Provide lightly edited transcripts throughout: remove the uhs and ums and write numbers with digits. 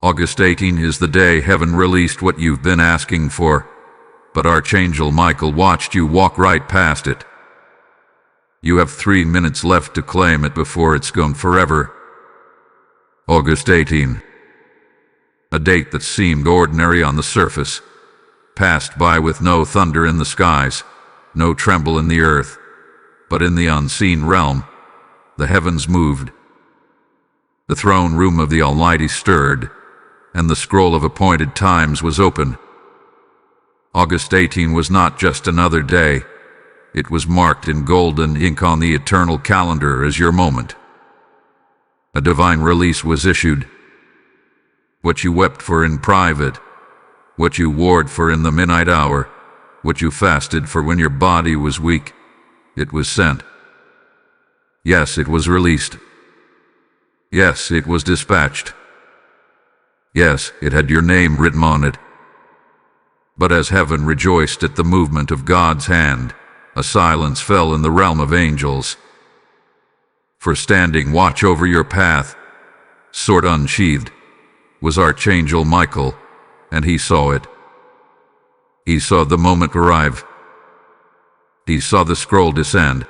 August 18 is the day heaven released what you've been asking for, but Archangel Michael watched you walk right past it. You have 3 minutes left to claim it before it's gone forever. August 18. A date that seemed ordinary on the surface, passed by with no thunder in the skies, no tremble in the earth, but in the unseen realm, the heavens moved. The throne room of the Almighty stirred, and the scroll of appointed times was open. August 18 was not just another day. It was marked in golden ink on the eternal calendar as your moment. A divine release was issued. What you wept for in private, what you warred for in the midnight hour, what you fasted for when your body was weak, it was sent. Yes, it was released. Yes, it was dispatched. Yes, it had your name written on it. But as heaven rejoiced at the movement of God's hand, a silence fell in the realm of angels. For standing watch over your path, sword unsheathed, was Archangel Michael, and he saw it. He saw the moment arrive. He saw the scroll descend.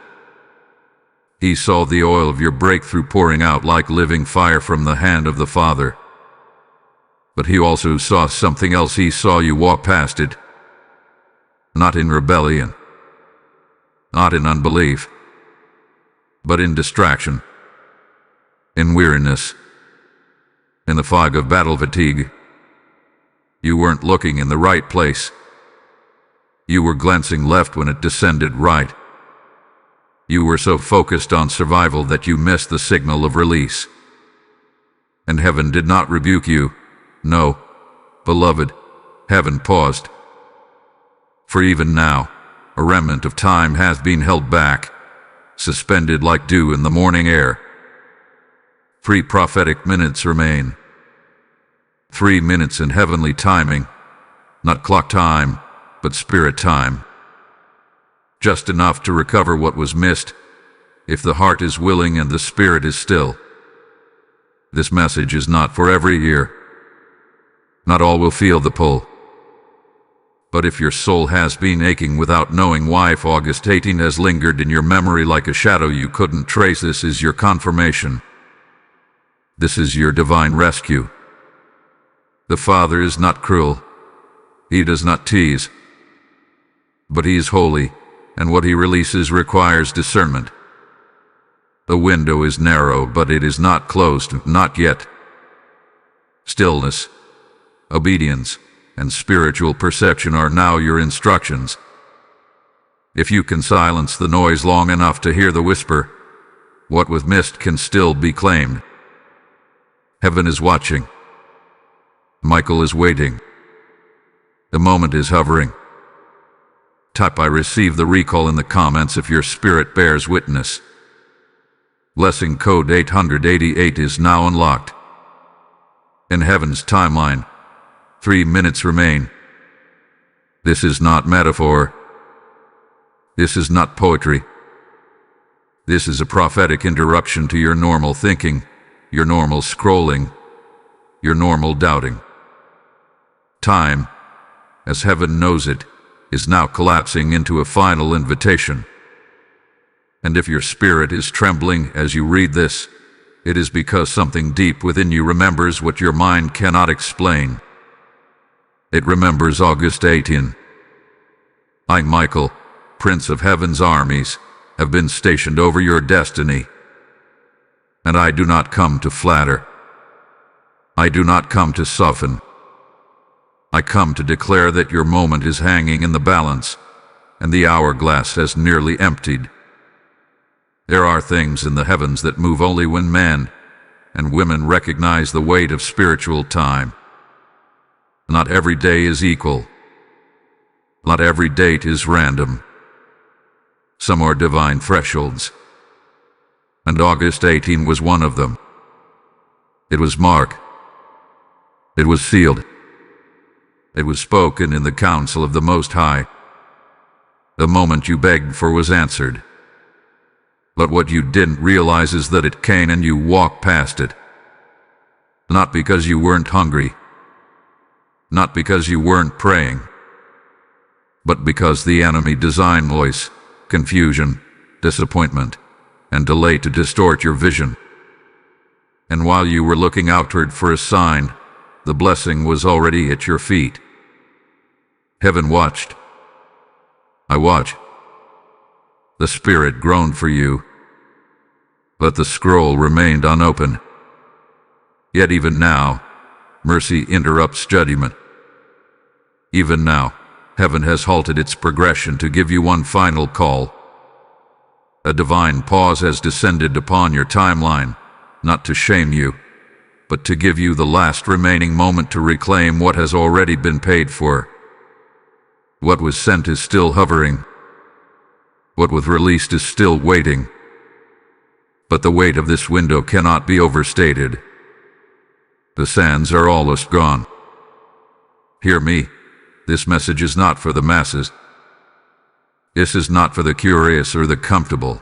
He saw the oil of your breakthrough pouring out like living fire from the hand of the Father. But he also saw something else. He saw you walk past it. Not in rebellion, not in unbelief, but in distraction, in weariness, in the fog of battle fatigue. You weren't looking in the right place. You were glancing left when it descended right. You were so focused on survival that you missed the signal of release. And heaven did not rebuke you. No, beloved, heaven paused. For even now, a remnant of time has been held back, suspended like dew in the morning air. 3 prophetic minutes remain. 3 minutes in heavenly timing, not clock time, but spirit time. Just enough to recover what was missed, if the heart is willing and the spirit is still. This message is not for every ear. Not all will feel the pull. But if your soul has been aching without knowing why, if August 18 has lingered in your memory like a shadow you couldn't trace, this is your confirmation. This is your divine rescue. The Father is not cruel. He does not tease. But he is holy, and what he releases requires discernment. The window is narrow, but it is not closed, not yet. Stillness, obedience, and spiritual perception are now your instructions. If you can silence the noise long enough to hear the whisper, what was missed can still be claimed. Heaven is watching. Michael is waiting. The moment is hovering. Type "I receive" the recall in the comments if your spirit bears witness. Blessing code 888 is now unlocked. In heaven's timeline, 3 minutes remain. This is not metaphor. This is not poetry. This is a prophetic interruption to your normal thinking, your normal scrolling, your normal doubting. Time, as heaven knows it, is now collapsing into a final invitation. And if your spirit is trembling as you read this, it is because something deep within you remembers what your mind cannot explain. It remembers August 18. I, Michael, Prince of Heaven's armies, have been stationed over your destiny. And I do not come to flatter. I do not come to soften. I come to declare that your moment is hanging in the balance, and the hourglass has nearly emptied. There are things in the heavens that move only when men and women recognize the weight of spiritual time. Not every day is equal. Not every date is random. Some are divine thresholds. And August 18 was one of them. It was marked. It was sealed. It was spoken in the council of the Most High. The moment you begged for was answered. But what you didn't realize is that it came and you walked past it. Not because you weren't hungry, not because you weren't praying, but because the enemy designed noise, confusion, disappointment, and delay to distort your vision. And while you were looking outward for a sign, the blessing was already at your feet. Heaven watched. I watched. The Spirit groaned for you, but the scroll remained unopened. Yet even now, mercy interrupts judgment. Even now, heaven has halted its progression to give you one final call. A divine pause has descended upon your timeline, not to shame you, but to give you the last remaining moment to reclaim what has already been paid for. What was sent is still hovering. What was released is still waiting. But the weight of this window cannot be overstated. The sands are almost gone. Hear me, this message is not for the masses. This is not for the curious or the comfortable.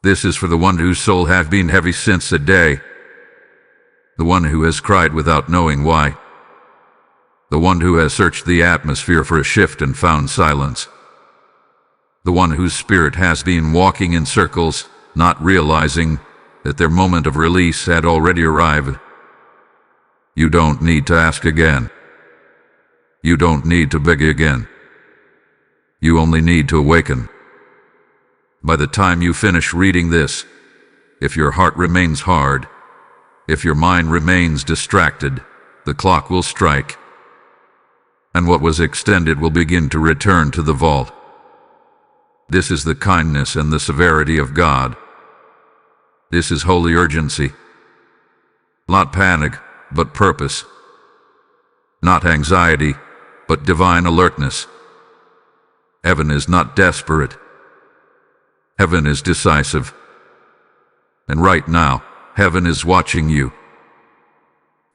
This is for the one whose soul has been heavy since the day. The one who has cried without knowing why. The one who has searched the atmosphere for a shift and found silence. The one whose spirit has been walking in circles, not realizing that their moment of release had already arrived. You don't need to ask again. You don't need to beg again. You only need to awaken. By the time you finish reading this, if your heart remains hard, if your mind remains distracted, the clock will strike, and what was extended will begin to return to the vault. This is the kindness and the severity of God. This is holy urgency. Not panic, but purpose. Not anxiety, but divine alertness. Heaven is not desperate. Heaven is decisive. And right now, heaven is watching you.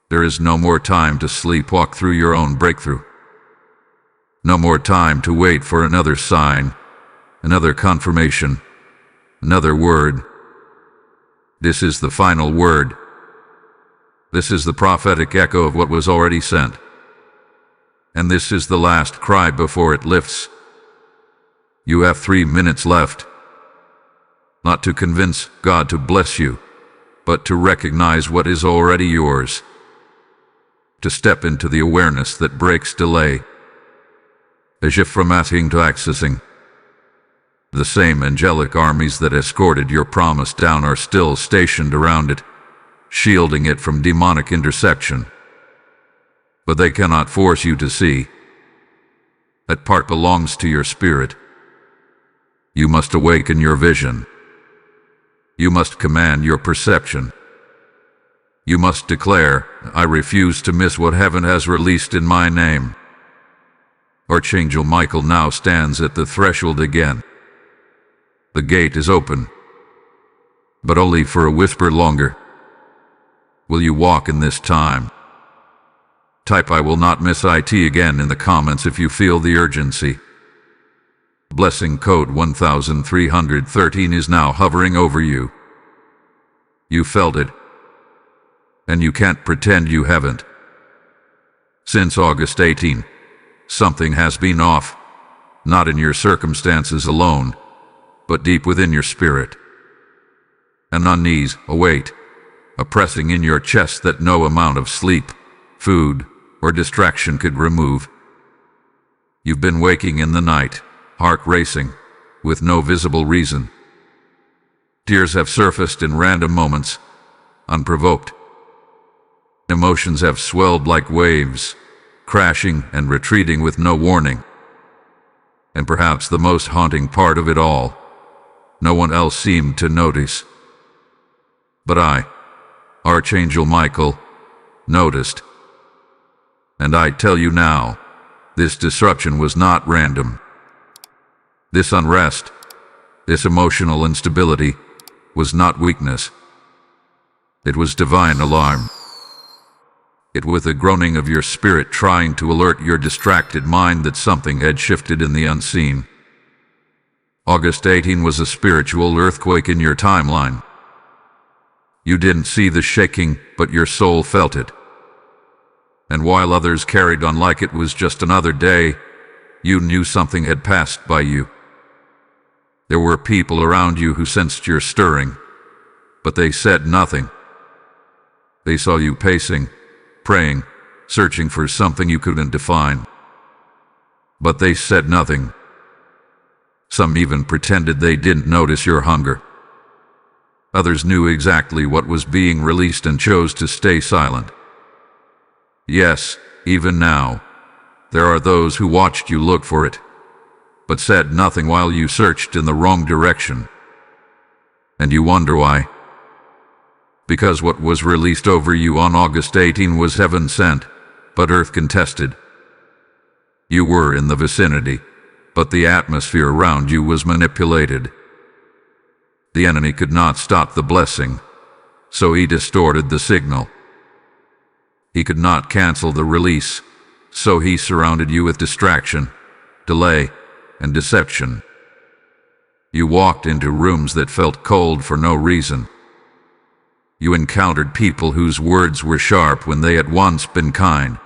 There is no more time to sleepwalk through your own breakthrough. No more time to wait for another sign, another confirmation, another word. This is the final word. This is the prophetic echo of what was already sent. And this is the last cry before it lifts. You have 3 minutes left. Not to convince God to bless you, but to recognize what is already yours. To step into the awareness that breaks delay. A shift from asking to accessing. The same angelic armies that escorted your promise down are still stationed around it, shielding it from demonic intersection. But they cannot force you to see. That part belongs to your spirit. You must awaken your vision. You must command your perception. You must declare, I refuse to miss what heaven has released in my name. Archangel Michael now stands at the threshold again. The gate is open, but only for a whisper longer. Will you walk in this time? Type I will not miss IT again in the comments if you feel the urgency. Blessing code 1313 is now hovering over you. You felt it, and you can't pretend you haven't. Since August 18, something has been off, not in your circumstances alone, but deep within your spirit. An unease, a weight, a pressing in your chest that no amount of sleep, food, or distraction could remove. You've been waking in the night, heart racing, with no visible reason. Tears have surfaced in random moments, unprovoked. Emotions have swelled like waves, crashing and retreating with no warning. And perhaps the most haunting part of it all, no one else seemed to notice. But I, Archangel Michael, noticed. And I tell you now, this disruption was not random. This unrest, this emotional instability, was not weakness. It was divine alarm. It was the groaning of your spirit trying to alert your distracted mind that something had shifted in the unseen. August 18 was a spiritual earthquake in your timeline. You didn't see the shaking, but your soul felt it. And while others carried on like it was just another day, you knew something had passed by you. There were people around you who sensed your stirring, but they said nothing. They saw you pacing, praying, searching for something you couldn't define. But they said nothing. Some even pretended they didn't notice your hunger. Others knew exactly what was being released and chose to stay silent. Yes, even now, there are those who watched you look for it, but said nothing while you searched in the wrong direction. And you wonder why? Because what was released over you on August 18 was heaven sent, but earth contested. You were in the vicinity, but the atmosphere around you was manipulated. The enemy could not stop the blessing, so he distorted the signal. He could not cancel the release, so he surrounded you with distraction, delay, and deception. You walked into rooms that felt cold for no reason. You encountered people whose words were sharp when they had once been kind.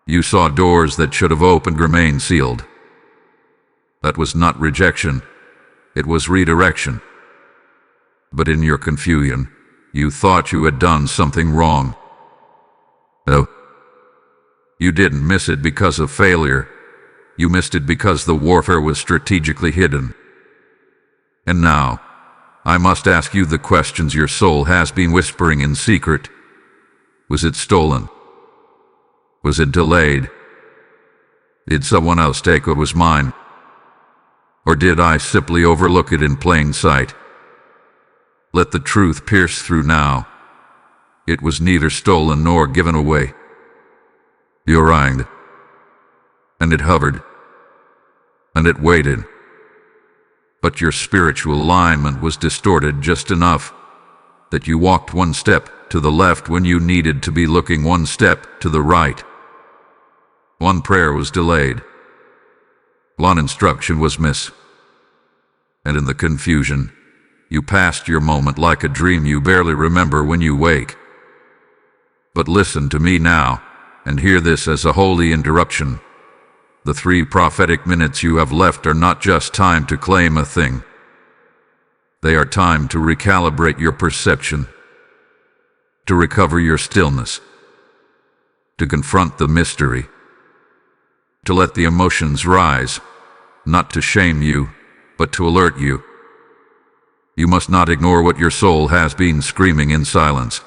You saw doors that should have opened remain sealed. That was not rejection. It was redirection. But in your confusion, you thought you had done something wrong. No. You didn't miss it because of failure. You missed it because the warfare was strategically hidden. And now, I must ask you the questions your soul has been whispering in secret. Was it stolen? Was it delayed? Did someone else take what was mine? Or did I simply overlook it in plain sight? Let the truth pierce through now. It was neither stolen nor given away. You rang, and it hovered, and it waited. But your spiritual alignment was distorted just enough that you walked one step to the left when you needed to be looking one step to the right. One prayer was delayed. One instruction was missed. And in the confusion, you passed your moment like a dream you barely remember when you wake. But listen to me now, and hear this as a holy interruption. The 3 prophetic minutes you have left are not just time to claim a thing. They are time to recalibrate your perception, to recover your stillness, to confront the mystery, to let the emotions rise, not to shame you, but to alert you. You must not ignore what your soul has been screaming in silence.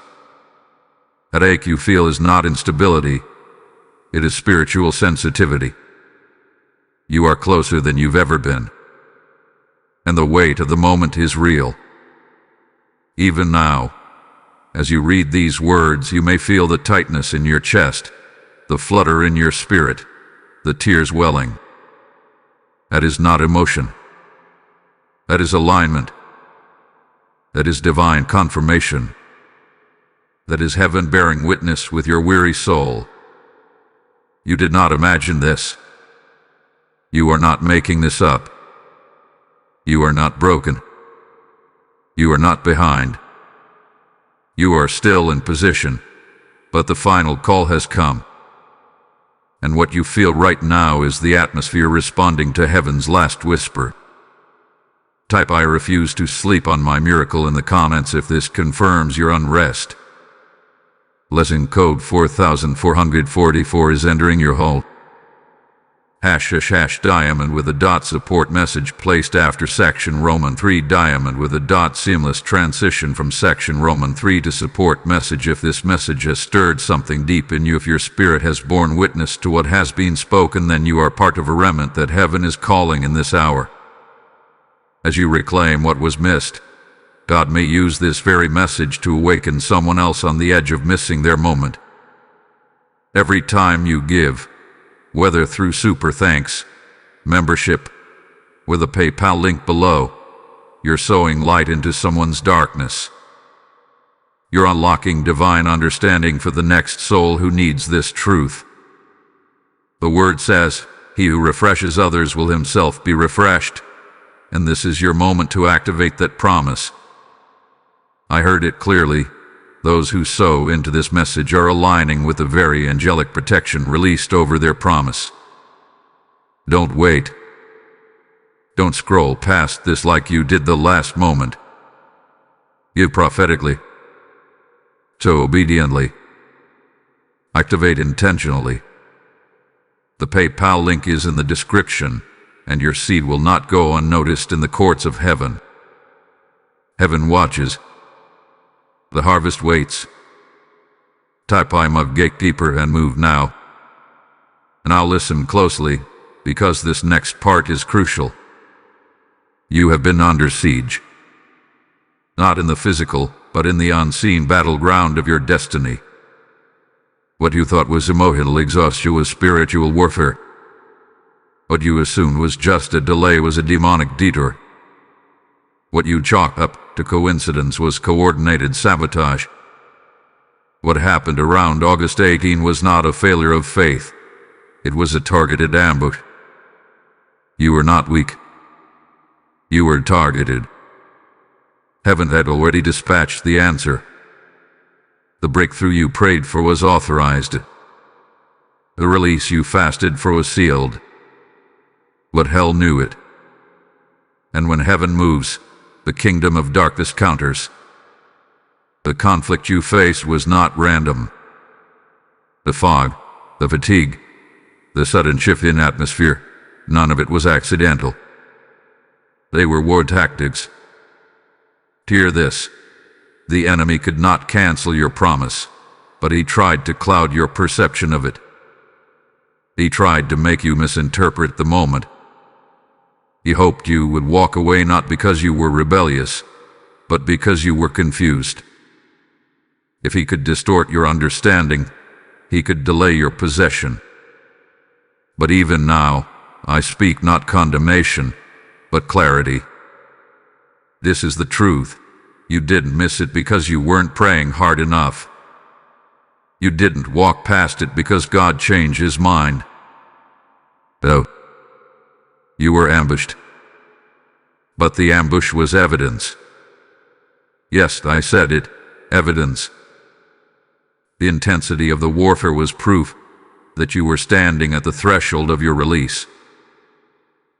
That ache you feel is not instability, it is spiritual sensitivity. You are closer than you've ever been, and the weight of the moment is real. Even now, as you read these words, you may feel the tightness in your chest, the flutter in your spirit, the tears welling. That is not emotion. That is alignment. That is divine confirmation. That is heaven bearing witness with your weary soul. You did not imagine this. You are not making this up. You are not broken. You are not behind. You are still in position, but the final call has come. And what you feel right now is the atmosphere responding to heaven's last whisper. Type "I refuse to sleep on my miracle" in the comments if this confirms your unrest. Lesson code 4444 is entering your hull. # diamond with a dot support message placed after section Roman 3 diamond with a dot seamless transition from section Roman 3 to support message. If this message has stirred something deep in you, if your spirit has borne witness to what has been spoken, then you are part of a remnant that heaven is calling in this hour. As you reclaim what was missed, God may use this very message to awaken someone else on the edge of missing their moment. Every time you give, whether through super thanks, membership, with a PayPal link below, you're sowing light into someone's darkness. You're unlocking divine understanding for the next soul who needs this truth. The word says, "He who refreshes others will himself be refreshed," and this is your moment to activate that promise. I heard it clearly. Those who sow into this message are aligning with the very angelic protection released over their promise. Don't wait. Don't scroll past this like you did the last moment. Give prophetically. Sow obediently. Activate intentionally. The PayPal link is in the description, and your seed will not go unnoticed in the courts of heaven. Heaven watches. The harvest waits. Type "I'm a gatekeeper" and move now. And I'll listen closely, because this next part is crucial. You have been under siege. Not in the physical, but in the unseen battleground of your destiny. What you thought was emotional exhaustion was spiritual warfare. What you assumed was just a delay was a demonic detour. What you chalked up to coincidence was coordinated sabotage. What happened around August 18 was not a failure of faith. It was a targeted ambush. You were not weak. You were targeted. Heaven had already dispatched the answer. The breakthrough you prayed for was authorized. The release you fasted for was sealed. But hell knew it. And when heaven moves, the kingdom of darkness counters. The conflict you faced was not random. The fog, the fatigue, the sudden shift in atmosphere, none of it was accidental. They were war tactics. Hear this. The enemy could not cancel your promise, but he tried to cloud your perception of it. He tried to make you misinterpret the moment. He hoped you would walk away not because you were rebellious, but because you were confused. If he could distort your understanding, he could delay your possession. But even now, I speak not condemnation, but clarity. This is the truth. You didn't miss it because you weren't praying hard enough. You didn't walk past it because God changed his mind. No. You were ambushed. But the ambush was evidence. Yes, I said it, evidence. The intensity of the warfare was proof that you were standing at the threshold of your release.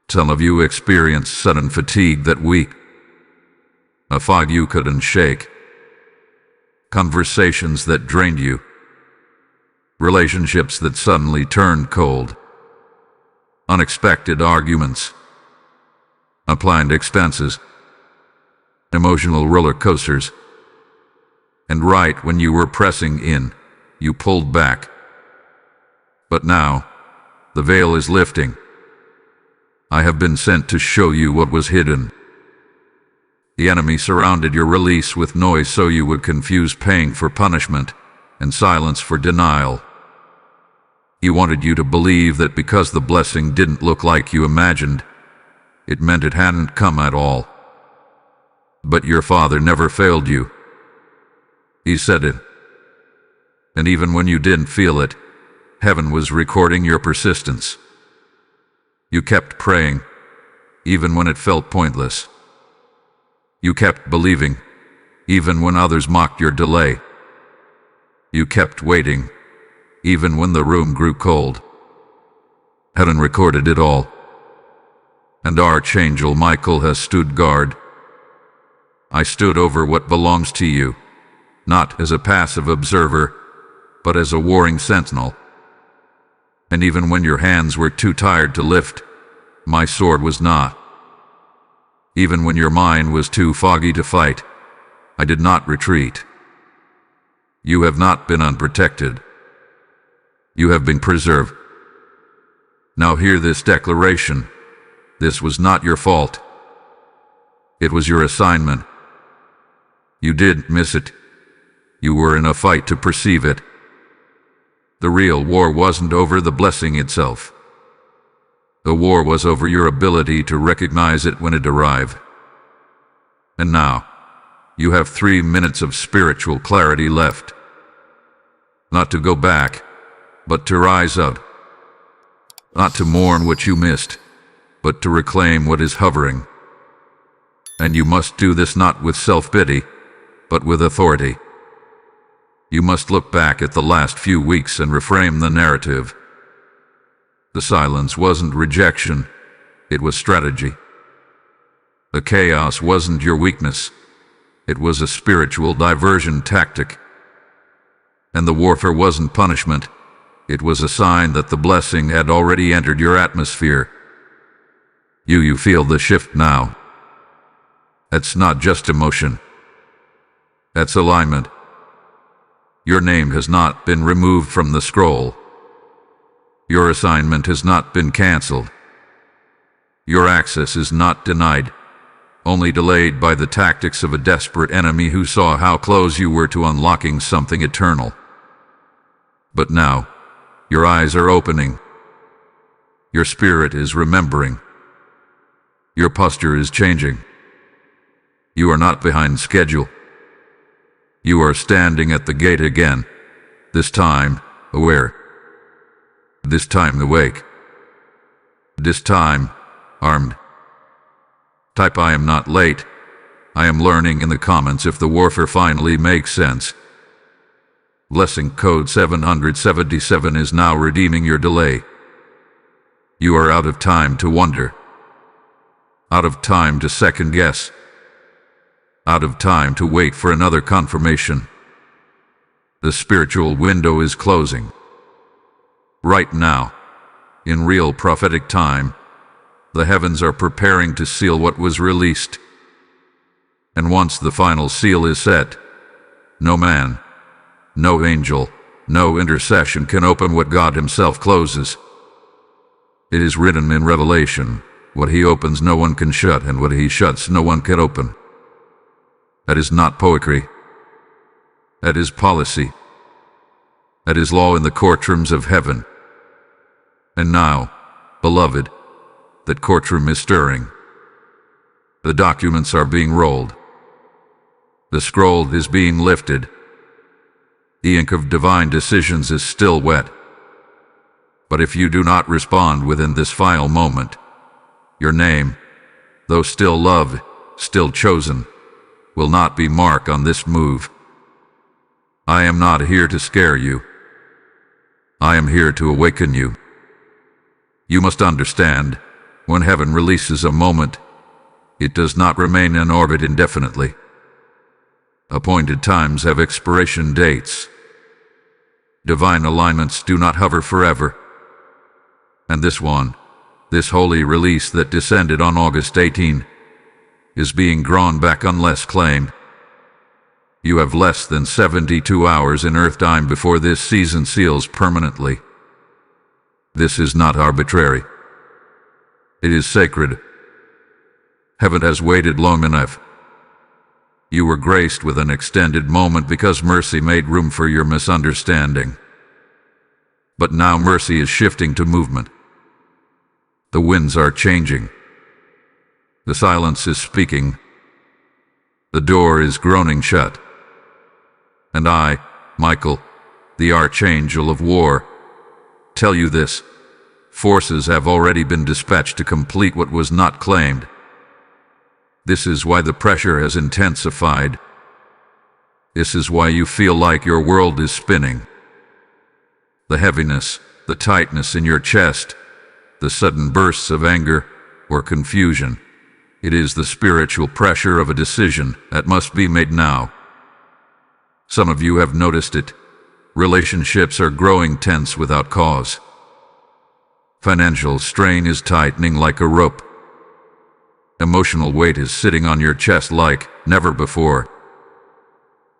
Some of you experienced sudden fatigue that week. A fog you couldn't shake. Conversations that drained you. Relationships that suddenly turned cold. Unexpected arguments. Unplanned expenses. Emotional roller coasters. And right when you were pressing in, you pulled back. But now, the veil is lifting. I have been sent to show you what was hidden. The enemy surrounded your release with noise so you would confuse pain for punishment and silence for denial. He wanted you to believe that because the blessing didn't look like you imagined, it meant it hadn't come at all. But your Father never failed you. He said it. And even when you didn't feel it, heaven was recording your persistence. You kept praying, even when it felt pointless. You kept believing, even when others mocked your delay. You kept waiting, even when the room grew cold. Heaven recorded it all. And Archangel Michael has stood guard. I stood over what belongs to you, not as a passive observer, but as a warring sentinel. And even when your hands were too tired to lift, my sword was not. Even when your mind was too foggy to fight, I did not retreat. You have not been unprotected. You have been preserved. Now hear this declaration. This was not your fault. It was your assignment. You didn't miss it. You were in a fight to perceive it. The real war wasn't over the blessing itself. The war was over your ability to recognize it when it arrived. And now, you have 3 minutes of spiritual clarity left. Not to go back, but to rise up. Not to mourn what you missed, but to reclaim what is hovering. And you must do this not with self-pity, but with authority. You must look back at the last few weeks and reframe the narrative. The silence wasn't rejection, it was strategy. The chaos wasn't your weakness, it was a spiritual diversion tactic. And the warfare wasn't punishment, it was a sign that the blessing had already entered your atmosphere. You feel the shift now. That's not just emotion. That's alignment. Your name has not been removed from the scroll. Your assignment has not been canceled. Your access is not denied, only delayed by the tactics of a desperate enemy who saw how close you were to unlocking something eternal. But now, your eyes are opening. Your spirit is remembering. Your posture is changing. You are not behind schedule. You are standing at the gate again, this time aware. This time awake. This time armed. Type "I am not late. I am learning" in the comments if the warfare finally makes sense. Blessing code 777 is now redeeming your delay. You are out of time to wonder. Out of time to second guess. Out of time to wait for another confirmation. The spiritual window is closing. Right now, in real prophetic time, the heavens are preparing to seal what was released. And once the final seal is set, no man, no angel, no intercession can open what God Himself closes. It is written in Revelation, what He opens no one can shut, and what He shuts no one can open. That is not poetry. That is policy. That is law in the courtrooms of heaven. And now, beloved, that courtroom is stirring. The documents are being rolled. The scroll is being lifted. The ink of divine decisions is still wet. But if you do not respond within this final moment, your name, though still loved, still chosen, will not be marked on this move. I am not here to scare you. I am here to awaken you. You must understand, when heaven releases a moment, it does not remain in orbit indefinitely. Appointed times have expiration dates. Divine alignments do not hover forever. And this one, this holy release that descended on August 18, is being drawn back unless claimed. You have less than 72 hours in Earth time before this season seals permanently. This is not arbitrary. It is sacred. Heaven has waited long enough. You were graced with an extended moment because mercy made room for your misunderstanding. But now mercy is shifting to movement. The winds are changing. The silence is speaking. The door is groaning shut. And I, Michael, the Archangel of War, tell you this: forces have already been dispatched to complete what was not claimed. This is why the pressure has intensified. This is why you feel like your world is spinning. The heaviness, the tightness in your chest, the sudden bursts of anger or confusion. It is the spiritual pressure of a decision that must be made now. Some of you have noticed it. Relationships are growing tense without cause. Financial strain is tightening like a rope. Emotional weight is sitting on your chest like never before.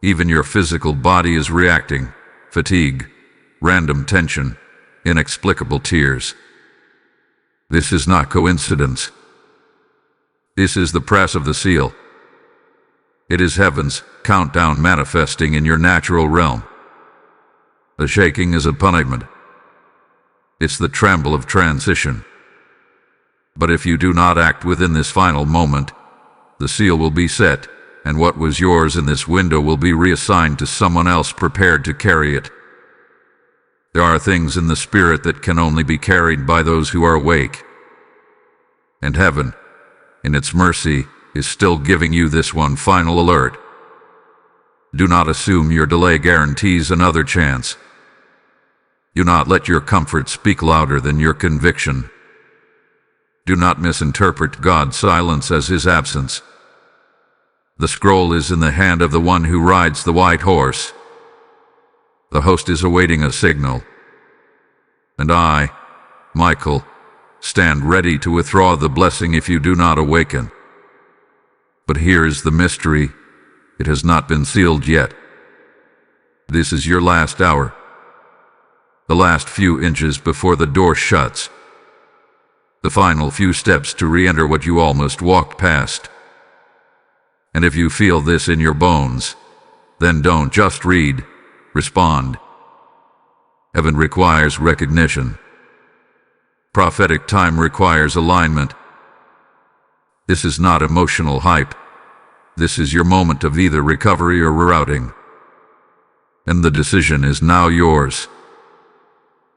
Even your physical body is reacting. Fatigue, random tension, inexplicable tears. This is not coincidence. This is the press of the seal. It is heaven's countdown manifesting in your natural realm. The shaking is a punishment. It's the tremble of transition. But if you do not act within this final moment, the seal will be set, and what was yours in this window will be reassigned to someone else prepared to carry it. There are things in the spirit that can only be carried by those who are awake. And heaven, in its mercy, is still giving you this one final alert. Do not assume your delay guarantees another chance. Do not let your comfort speak louder than your conviction. Do not misinterpret God's silence as his absence. The scroll is in the hand of the one who rides the white horse. The host is awaiting a signal. And I, Michael, stand ready to withdraw the blessing if you do not awaken. But here is the mystery. It has not been sealed yet. This is your last hour. The last few inches before the door shuts. The final few steps to re-enter what you almost walked past. And if you feel this in your bones, then don't just read, respond. Heaven requires recognition. Prophetic time requires alignment. This is not emotional hype. This is your moment of either recovery or rerouting. And the decision is now yours.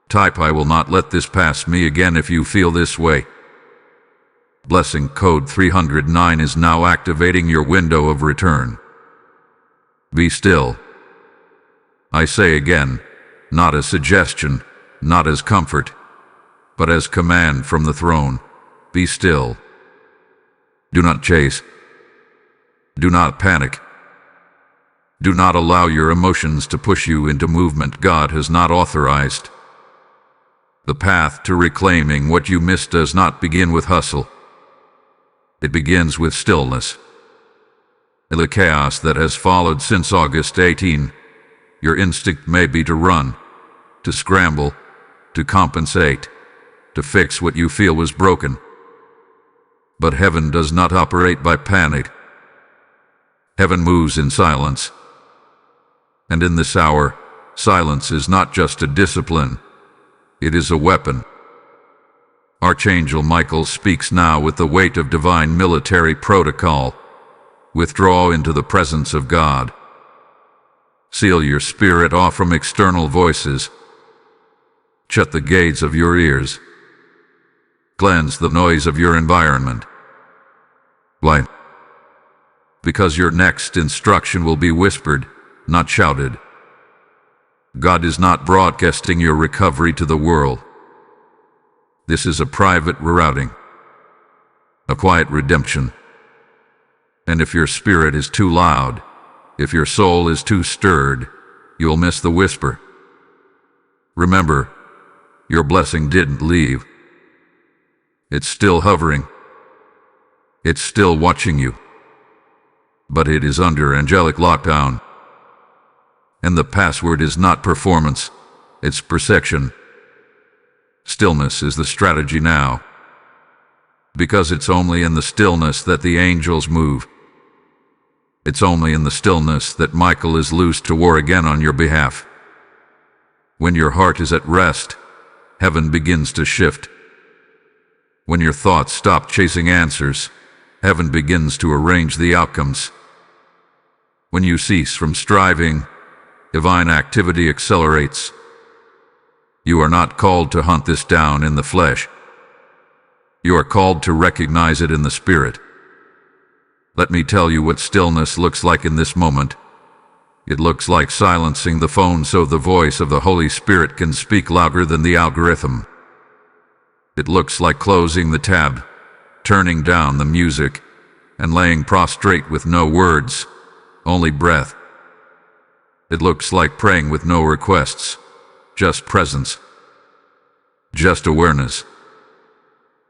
Type "I will not let this pass me again" if you feel this way. Blessing code 309 is now activating your window of return. Be still. I say again, not as suggestion, not as comfort, but as command from the throne. Be still. Do not chase. Do not panic. Do not allow your emotions to push you into movement God has not authorized. The path to reclaiming what you missed does not begin with hustle. It begins with stillness. In the chaos that has followed since August 18, your instinct may be to run, to scramble, to compensate, to fix what you feel was broken. But heaven does not operate by panic. Heaven moves in silence. And in this hour, silence is not just a discipline, it is a weapon. Archangel Michael speaks now with the weight of divine military protocol. Withdraw into the presence of God. Seal your spirit off from external voices. Shut the gates of your ears. Cleanse the noise of your environment. Why? Because your next instruction will be whispered, not shouted. God is not broadcasting your recovery to the world. This is a private rerouting, a quiet redemption. And if your spirit is too loud, if your soul is too stirred, you'll miss the whisper. Remember, your blessing didn't leave. It's still hovering. It's still watching you. But it is under angelic lockdown. And the password is not performance, it's perception. Stillness is the strategy now. Because it's only in the stillness that the angels move. It's only in the stillness that Michael is loosed to war again on your behalf. When your heart is at rest, heaven begins to shift. When your thoughts stop chasing answers, heaven begins to arrange the outcomes. When you cease from striving, divine activity accelerates. You are not called to hunt this down in the flesh. You are called to recognize it in the spirit. Let me tell you what stillness looks like in this moment. It looks like silencing the phone so the voice of the Holy Spirit can speak louder than the algorithm. It looks like closing the tab, turning down the music, and laying prostrate with no words, only breath. It looks like praying with no requests, just presence, just awareness,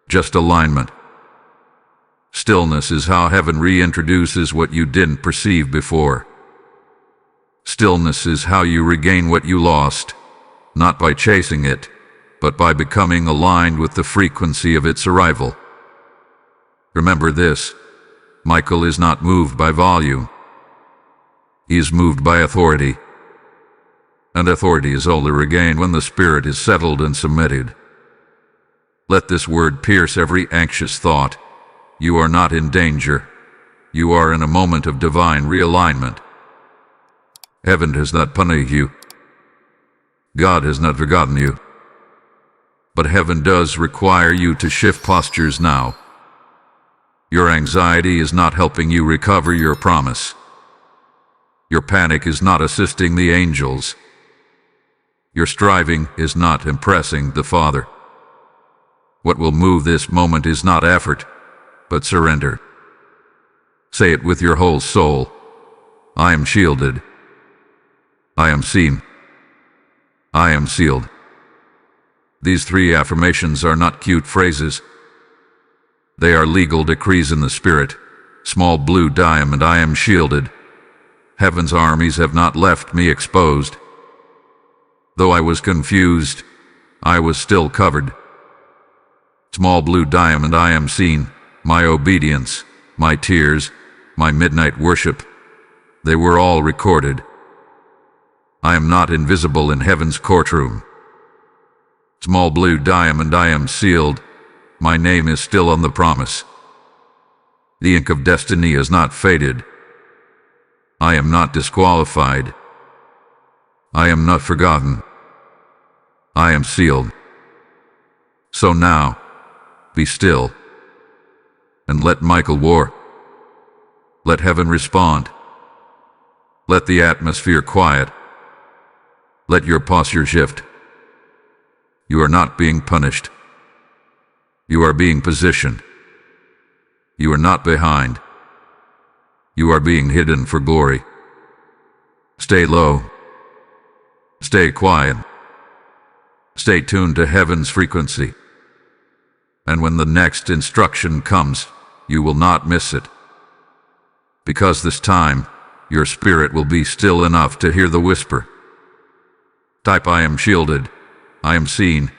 just alignment. Stillness is how heaven reintroduces what you didn't perceive before. Stillness is how you regain what you lost, not by chasing it, but by becoming aligned with the frequency of its arrival. Remember this, Michael is not moved by volume. He is moved by authority. And authority is only regained when the spirit is settled and submitted. Let this word pierce every anxious thought. You are not in danger. You are in a moment of divine realignment. Heaven has not punished you. God has not forgotten you. But heaven does require you to shift postures now. Your anxiety is not helping you recover your promise. Your panic is not assisting the angels. Your striving is not impressing the Father. What will move this moment is not effort, but surrender. Say it with your whole soul. I am shielded. I am seen. I am sealed. These three affirmations are not cute phrases. They are legal decrees in the Spirit. Small blue diamond, I am shielded. Heaven's armies have not left me exposed. Though I was confused, I was still covered. Small blue diamond, I am seen. My obedience, my tears, my midnight worship, they were all recorded. I am not invisible in heaven's courtroom. Small blue diamond, I am sealed. My name is still on the promise. The ink of destiny is not faded. I am not disqualified. I am not forgotten. I am sealed. So now, be still, and let Michael war. Let heaven respond. Let the atmosphere quiet. Let your posture shift. You are not being punished. You are being positioned. You are not behind. You are being hidden for glory. Stay low. Stay quiet. Stay tuned to heaven's frequency. And when the next instruction comes, you will not miss it. Because this time, your spirit will be still enough to hear the whisper. Type I am shielded. I am seen.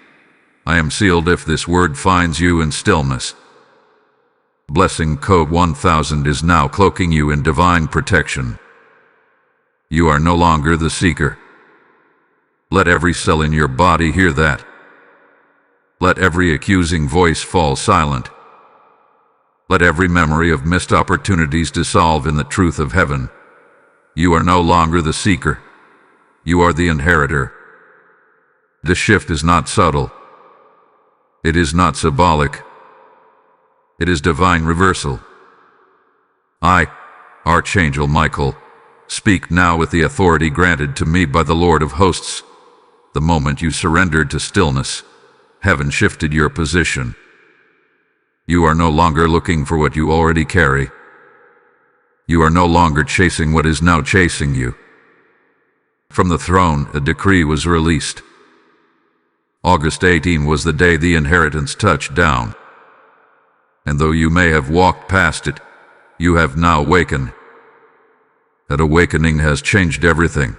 I am sealed if this word finds you in stillness. Blessing code 1000 is now cloaking you in divine protection. You are no longer the seeker. Let every cell in your body hear that. Let every accusing voice fall silent. Let every memory of missed opportunities dissolve in the truth of heaven. You are no longer the seeker. You are the inheritor. The shift is not subtle. It is not symbolic. It is divine reversal. I, Archangel Michael, speak now with the authority granted to me by the Lord of hosts. The moment you surrendered to stillness, heaven shifted your position. You are no longer looking for what you already carry. You are no longer chasing what is now chasing you. From the throne, a decree was released. August 18 was the day the inheritance touched down. And though you may have walked past it, you have now awakened. That awakening has changed everything.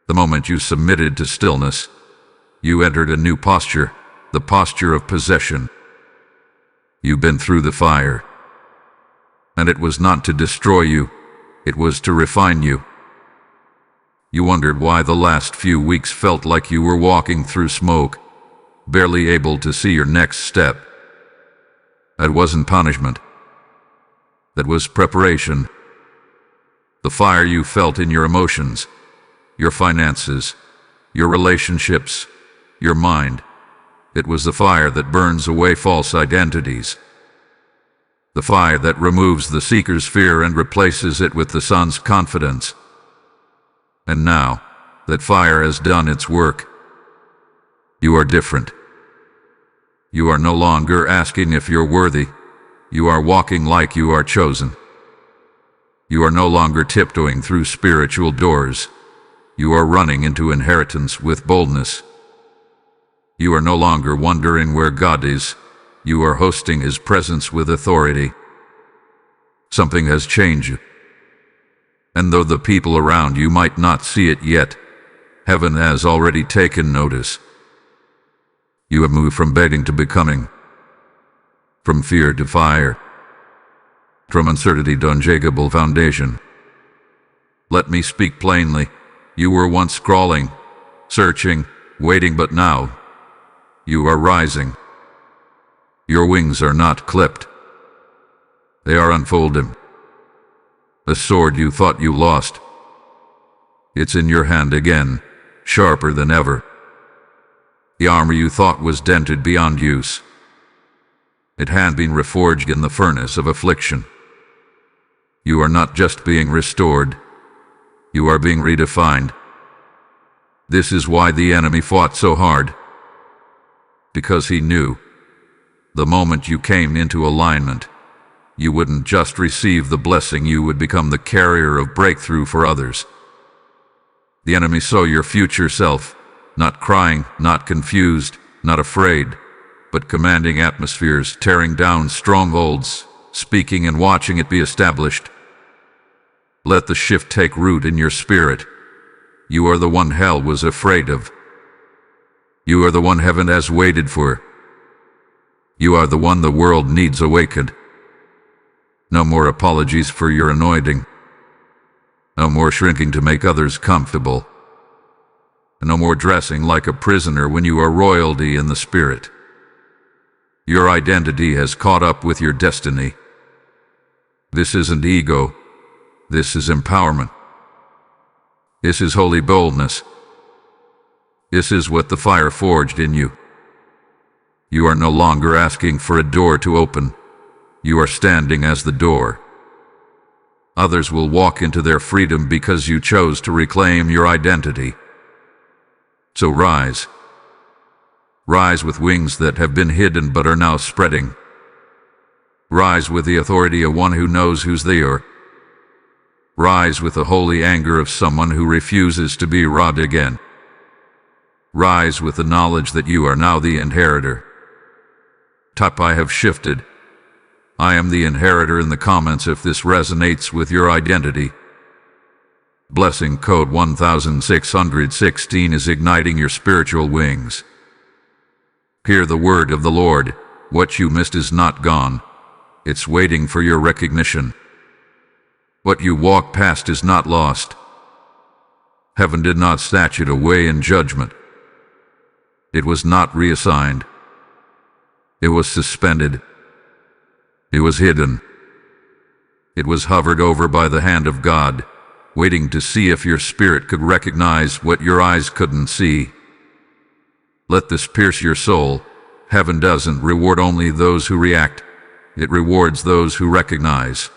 The moment you submitted to stillness, you entered a new posture, the posture of possession. You've been through the fire. And it was not to destroy you, it was to refine you. You wondered why the last few weeks felt like you were walking through smoke, barely able to see your next step. That wasn't punishment. That was preparation. The fire you felt in your emotions, your finances, your relationships, your mind. It was the fire that burns away false identities. The fire that removes the seeker's fear and replaces it with the sun's confidence. And now, that fire has done its work. You are different. You are no longer asking if you're worthy. You are walking like you are chosen. You are no longer tiptoeing through spiritual doors. You are running into inheritance with boldness. You are no longer wondering where God is. You are hosting His presence with authority. Something has changed. And though the people around you might not see it yet, heaven has already taken notice. You have moved from begging to becoming, from fear to fire, from uncertainty to unshakable foundation. Let me speak plainly. You were once crawling, searching, waiting, but now you are rising. Your wings are not clipped. They are unfolded. The sword you thought you lost, it's in your hand again, sharper than ever. The armor you thought was dented beyond use, it had been reforged in the furnace of affliction. You are not just being restored, You are being redefined. This is why the enemy fought so hard. Because he knew, the moment you came into alignment, you wouldn't just receive the blessing, you would become the carrier of breakthrough for others. The enemy saw your future self, not crying, not confused, not afraid, but commanding atmospheres, tearing down strongholds, speaking and watching it be established. Let the shift take root in your spirit. You are the one hell was afraid of. You are the one heaven has waited for. You are the one the world needs awakened. No more apologies for your anointing. No more shrinking to make others comfortable. No more dressing like a prisoner when you are royalty in the spirit. Your identity has caught up with your destiny. This isn't ego. This is empowerment. This is holy boldness. This is what the fire forged in you. You are no longer asking for a door to open. You are standing as the door. Others will walk into their freedom because you chose to reclaim your identity. So rise. Rise with wings that have been hidden but are now spreading. Rise with the authority of one who knows whose they are. Rise with the holy anger of someone who refuses to be robbed again. Rise with the knowledge that you are now the inheritor. Type I have shifted. I am the inheritor in the comments if this resonates with your identity. Blessing code 1616 is igniting your spiritual wings. Hear the word of the Lord. What you missed is not gone. It's waiting for your recognition. What you walk past is not lost. Heaven did not snatch it away in judgment. It was not reassigned. It was suspended. It was hidden. It was hovered over by the hand of God, waiting to see if your spirit could recognize what your eyes couldn't see. Let this pierce your soul. Heaven doesn't reward only those who react. It rewards those who recognize.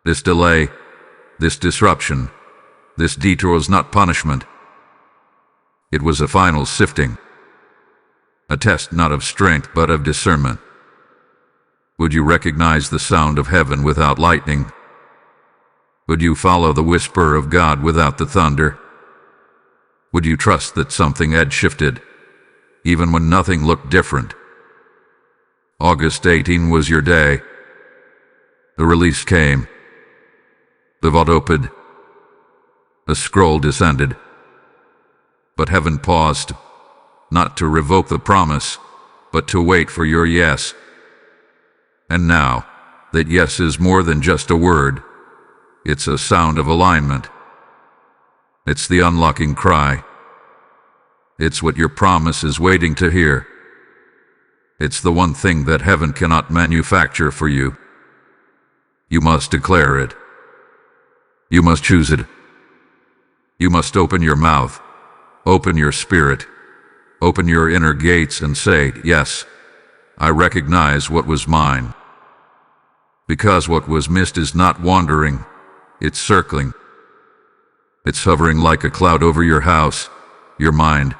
This delay, this disruption, this detour was not punishment. It was a final sifting. A test not of strength but of discernment. Would you recognize the sound of heaven without lightning? Would you follow the whisper of God without the thunder? Would you trust that something had shifted, even when nothing looked different? August 18 was your day. The release came. The vault opened. A scroll descended. But heaven paused, not to revoke the promise, but to wait for your yes. And now, that yes is more than just a word. It's a sound of alignment. It's the unlocking cry. It's what your promise is waiting to hear. It's the one thing that heaven cannot manufacture for you. You must declare it. You must choose it. You must open your mouth, open your spirit, open your inner gates and say, yes, I recognize what was mine. Because what was missed is not wandering, it's circling. It's hovering like a cloud over your house, your mind,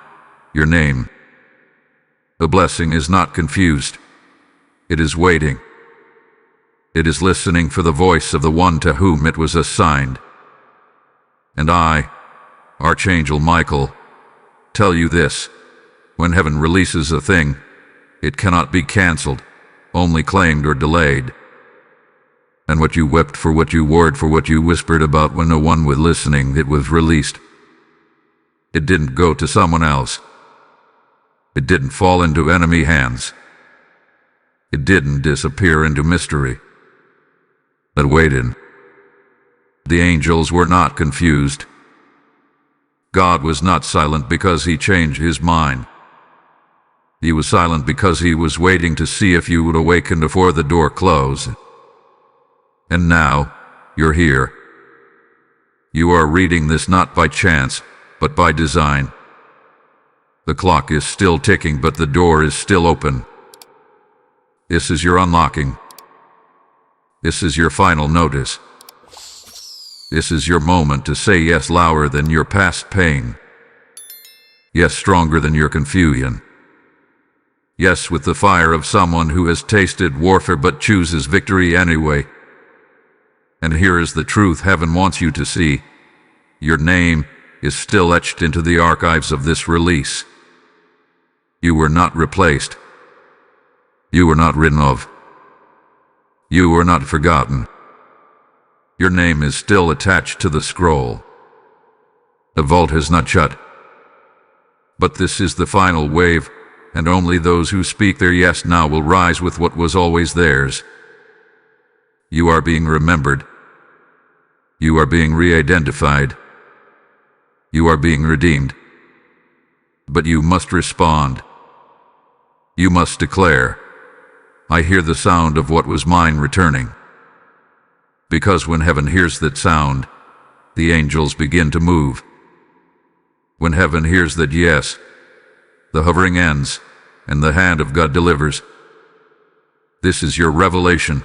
your name. The blessing is not confused. It is waiting. It is listening for the voice of the one to whom it was assigned. And I, Archangel Michael, tell you this: when heaven releases a thing, it cannot be canceled, only claimed or delayed. And what you wept for, what you warred for, what you whispered about when no one was listening, it was released. It didn't go to someone else. It didn't fall into enemy hands. It didn't disappear into mystery. But waited. The angels were not confused. God was not silent because he changed his mind. He was silent because he was waiting to see if you would awaken before the door closed. And now, you're here. You are reading this not by chance, but by design. The clock is still ticking, but the door is still open. This is your unlocking. This is your final notice. This is your moment to say yes louder than your past pain. Yes, stronger than your confusion. Yes, with the fire of someone who has tasted warfare but chooses victory anyway. And here is the truth heaven wants you to see. Your name is still etched into the archives of this release. You were not replaced. You were not written off. You were not forgotten. Your name is still attached to the scroll. The vault has not shut. But this is the final wave, and only those who speak their yes now will rise with what was always theirs. You are being remembered. You are being re-identified. You are being redeemed. But you must respond. You must declare, I hear the sound of what was mine returning. Because when heaven hears that sound, the angels begin to move. When heaven hears that yes, the hovering ends, and the hand of God delivers. This is your revelation.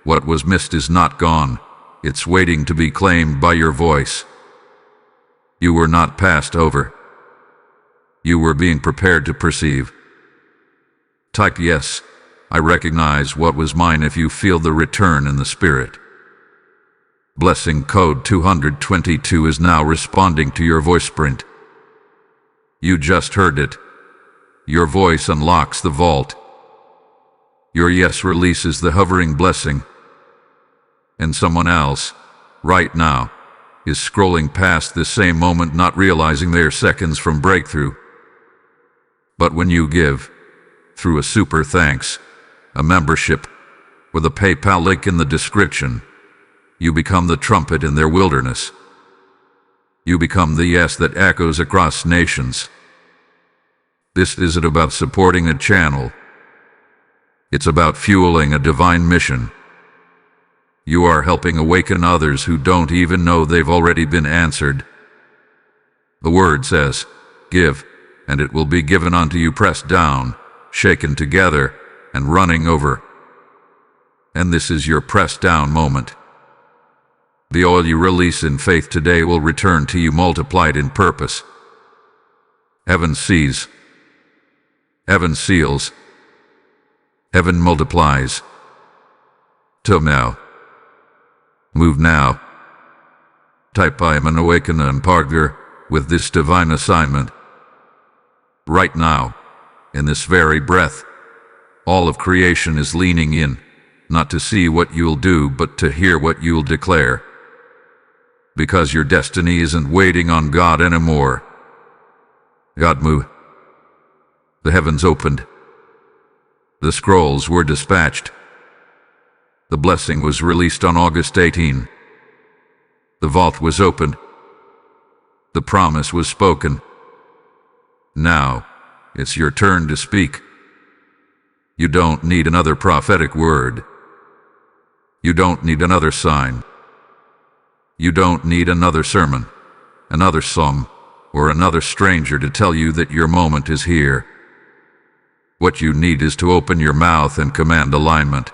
What was missed is not gone. It's waiting to be claimed by your voice. You were not passed over. You were being prepared to perceive. Type yes, I recognize what was mine if you feel the return in the spirit. Blessing code 222 is now responding to your voice sprint. You just heard it. Your voice unlocks the vault. Your yes releases the hovering blessing. And someone else, right now, is scrolling past this same moment, not realizing they are seconds from breakthrough. But when you give, through a super thanks, a membership, with a PayPal link in the description, you become the trumpet in their wilderness. You become the yes that echoes across nations. This isn't about supporting a channel. It's about fueling a divine mission. You are helping awaken others who don't even know they've already been answered. The word says, give, and it will be given unto you, pressed down, shaken together, and running over. And this is your pressed down moment. The oil you release in faith today will return to you multiplied in purpose. Heaven sees. Heaven seals. Heaven multiplies. Till now. Move now. Type I am an awakener and partner with this divine assignment. Right now, in this very breath, all of creation is leaning in, not to see what you'll do, but to hear what you'll declare. Because your destiny isn't waiting on God anymore. God moved. The heavens opened. The scrolls were dispatched. The blessing was released on August 18. The vault was opened. The promise was spoken. Now, it's your turn to speak. You don't need another prophetic word. You don't need another sign. You don't need another sermon, another song, or another stranger to tell you that your moment is here. What you need is to open your mouth and command alignment.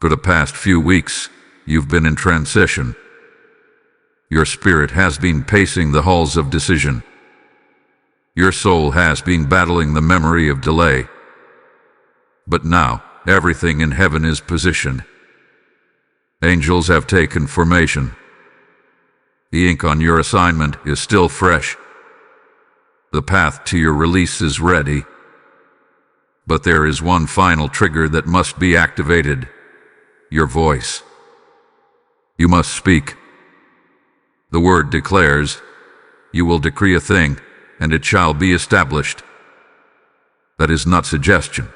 For the past few weeks, you've been in transition. Your spirit has been pacing the halls of decision. Your soul has been battling the memory of delay. But now, everything in heaven is positioned. Angels have taken formation. The ink on your assignment is still fresh. The path to your release is ready. But there is one final trigger that must be activated. Your voice. You must speak. The word declares, you will decree a thing, and it shall be established. That is not suggestion.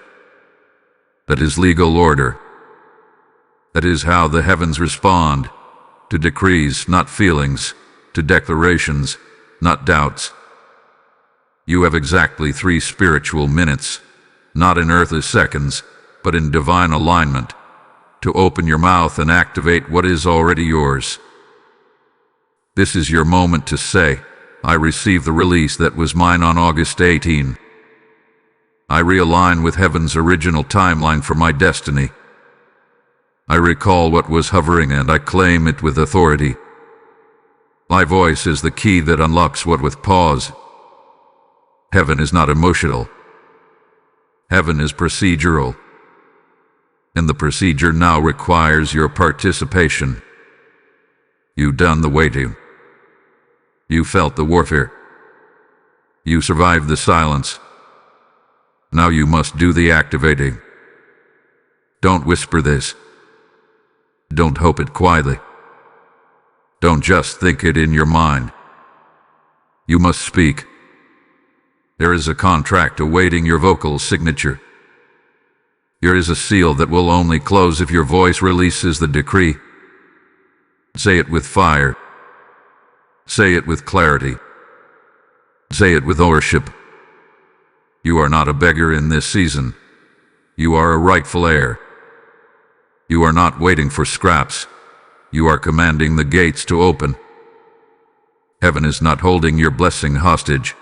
That is legal order. That is how the heavens respond, to decrees, not feelings, to declarations, not doubts. You have exactly 3 spiritual minutes, not in earthly seconds, but in divine alignment, to open your mouth and activate what is already yours. This is your moment to say, I receive the release that was mine on August 18. I realign with heaven's original timeline for my destiny. I recall what was hovering and I claim it with authority. My voice is the key that unlocks what with pause. Heaven is not emotional. Heaven is procedural. And the procedure now requires your participation. You've done the waiting. You felt the warfare. You survived the silence. Now you must do the activating. Don't whisper this. Don't hope it quietly. Don't just think it in your mind. You must speak. There is a contract awaiting your vocal signature. There is a seal that will only close if your voice releases the decree. Say it with fire. Say it with clarity. Say it with ownership. You are not a beggar in this season. You are a rightful heir. You are not waiting for scraps. You are commanding the gates to open. Heaven is not holding your blessing hostage.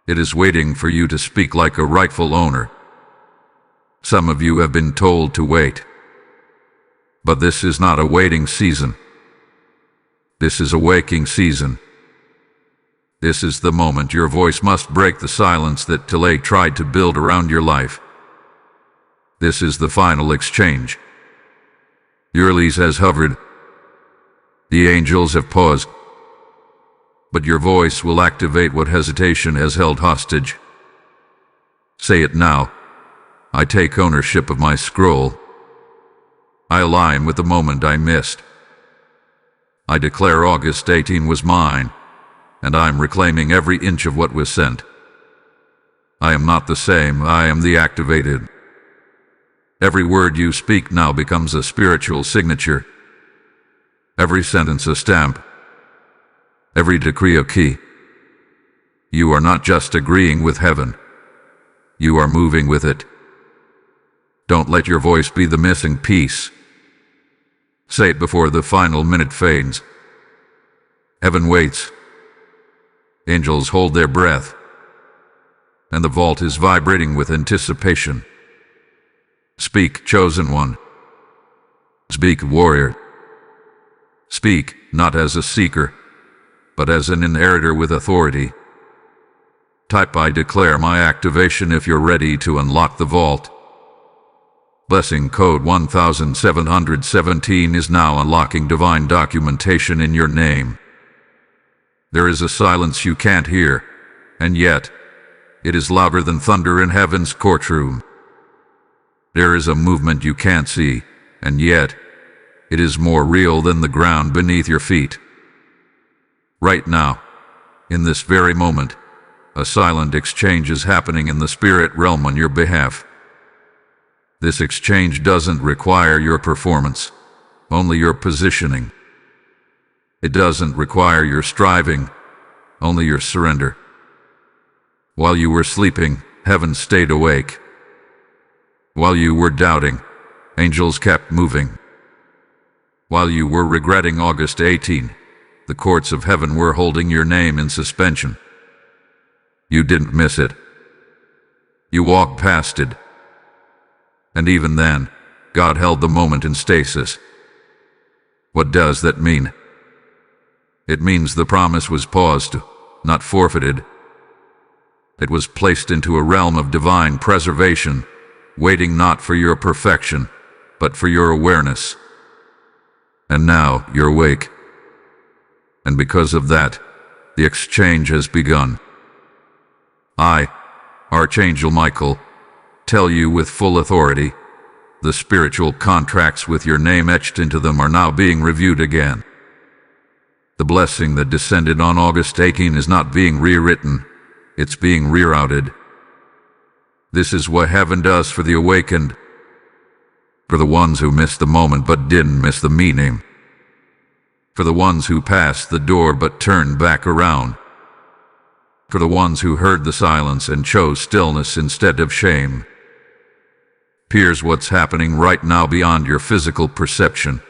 It is waiting for you to speak like a rightful owner. Some of you have been told to wait. But this is not a waiting season. This is a waking season. This is the moment your voice must break the silence that delay tried to build around your life. This is the final exchange. Your release has hovered. The angels have paused. But your voice will activate what hesitation has held hostage. Say it now. I take ownership of my scroll. I align with the moment I missed. I declare August 18 was mine, and I'm reclaiming every inch of what was sent. I am not the same, I am the activated. Every word you speak now becomes a spiritual signature. Every sentence a stamp. Every decree a key. You are not just agreeing with heaven. You are moving with it. Don't let your voice be the missing piece. Say it before the final minute fades. Heaven waits. Angels hold their breath. And the vault is vibrating with anticipation. Speak, chosen one. Speak, warrior. Speak, not as a seeker, but as an inheritor with authority. Type I declare my activation if you're ready to unlock the vault. Blessing code 1717 is now unlocking divine documentation in your name. There is a silence you can't hear, and yet, it is louder than thunder in heaven's courtroom. There is a movement you can't see, and yet, it is more real than the ground beneath your feet. Right now, in this very moment, a silent exchange is happening in the spirit realm on your behalf. This exchange doesn't require your performance, only your positioning. It doesn't require your striving, only your surrender. While you were sleeping, heaven stayed awake. While you were doubting, angels kept moving. While you were regretting August 18, the courts of heaven were holding your name in suspension. You didn't miss it. You walked past it. And even then, God held the moment in stasis. What does that mean? It means the promise was paused, not forfeited. It was placed into a realm of divine preservation, waiting not for your perfection, but for your awareness. And now you're awake. And because of that, the exchange has begun. I, Archangel Michael, tell you with full authority, the spiritual contracts with your name etched into them are now being reviewed again. The blessing that descended on August 18 is not being rewritten, it's being rerouted. This is what heaven does for the awakened, for the ones who missed the moment but didn't miss the meaning, for the ones who passed the door but turned back around, for the ones who heard the silence and chose stillness instead of shame. Here's what's happening right now beyond your physical perception.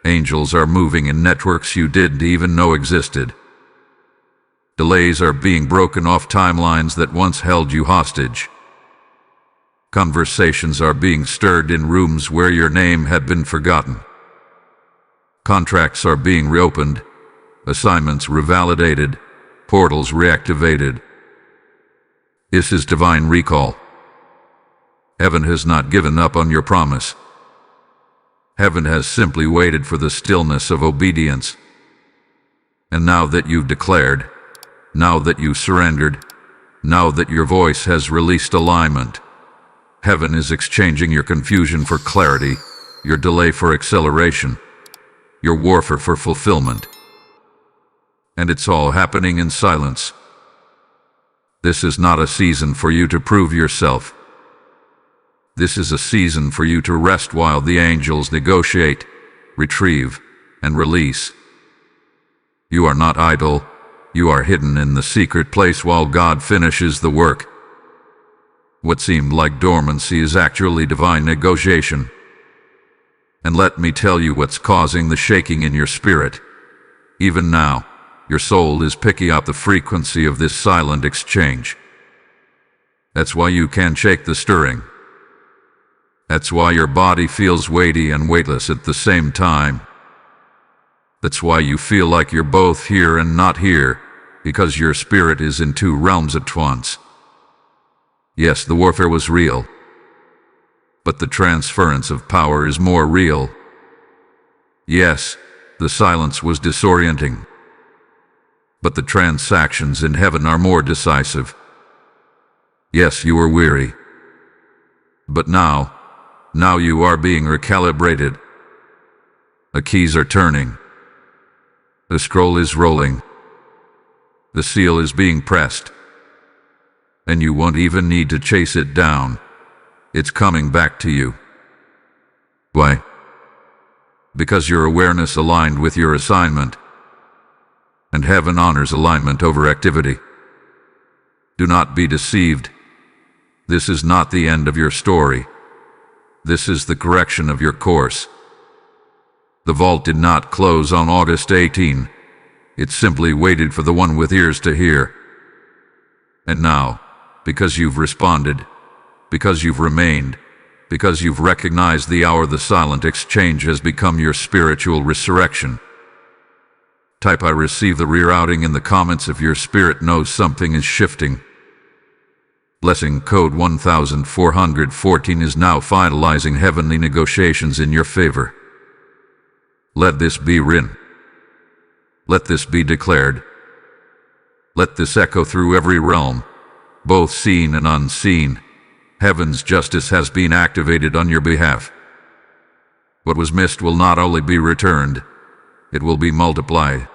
Angels are moving in networks you didn't even know existed. Delays are being broken off timelines that once held you hostage. Conversations are being stirred in rooms where your name had been forgotten. Contracts are being reopened, assignments revalidated, portals reactivated. This is divine recall. Heaven has not given up on your promise. Heaven has simply waited for the stillness of obedience. And now that you've declared, now that you surrendered, now that your voice has released alignment, Heaven is exchanging your confusion for clarity, your delay for acceleration, your warfare for fulfillment. And it's all happening in silence. This is not a season for you to prove yourself. This is a season for you to rest while the angels negotiate, retrieve, and release. You are not idle. You are hidden in the secret place while God finishes the work. What seemed like dormancy is actually divine negotiation. And let me tell you what's causing the shaking in your spirit. Even now, your soul is picking up the frequency of this silent exchange. That's why you can't shake the stirring. That's why your body feels weighty and weightless at the same time. That's why you feel like you're both here and not here, because your spirit is in two realms at once. Yes, the warfare was real, but the transference of power is more real. Yes, the silence was disorienting, but the transactions in heaven are more decisive. Yes, you were weary, but now you are being recalibrated. The keys are turning. The scroll is rolling. The seal is being pressed. And you won't even need to chase it down. It's coming back to you. Why? Because your awareness aligned with your assignment. And heaven honors alignment over activity. Do not be deceived. This is not the end of your story. This is the correction of your course. The vault did not close on August 18. It simply waited for the one with ears to hear. And now, because you've responded, because you've remained, because you've recognized the hour, the silent exchange has become your spiritual resurrection. Type "I receive" the rerouting in the comments if your spirit knows something is shifting. Blessing code 1414 is now finalizing heavenly negotiations in your favor. Let this be written. Let this be declared. Let this echo through every realm, both seen and unseen. Heaven's justice has been activated on your behalf. What was missed will not only be returned, it will be multiplied.